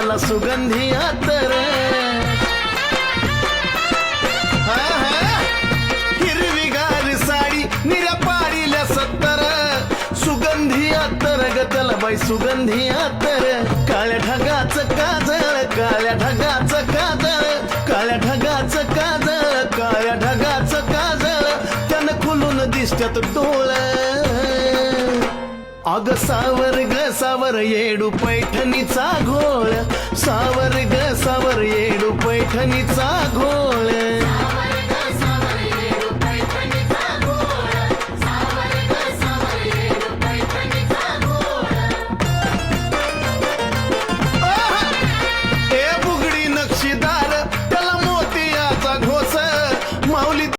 त्याला सुगंधी अत्तर. हिरवीगार साडी निऱ्या पाडील्या 70. सुगंधी अत्तर ग त्याला बाई सुगंधी अत्तर. काळ्या ढगाचं काजळ, काळ्या ढगाचं काजळ, काळ्या ढगाचं काजळ, काळ्या ढगाचं काजळ. त्यानं खुलून दिसत्यात डोळ. अग सावर ग सावर येडू पैठणीचा घोळ. सावर ग सावर येडू पैठणीचा घोळ.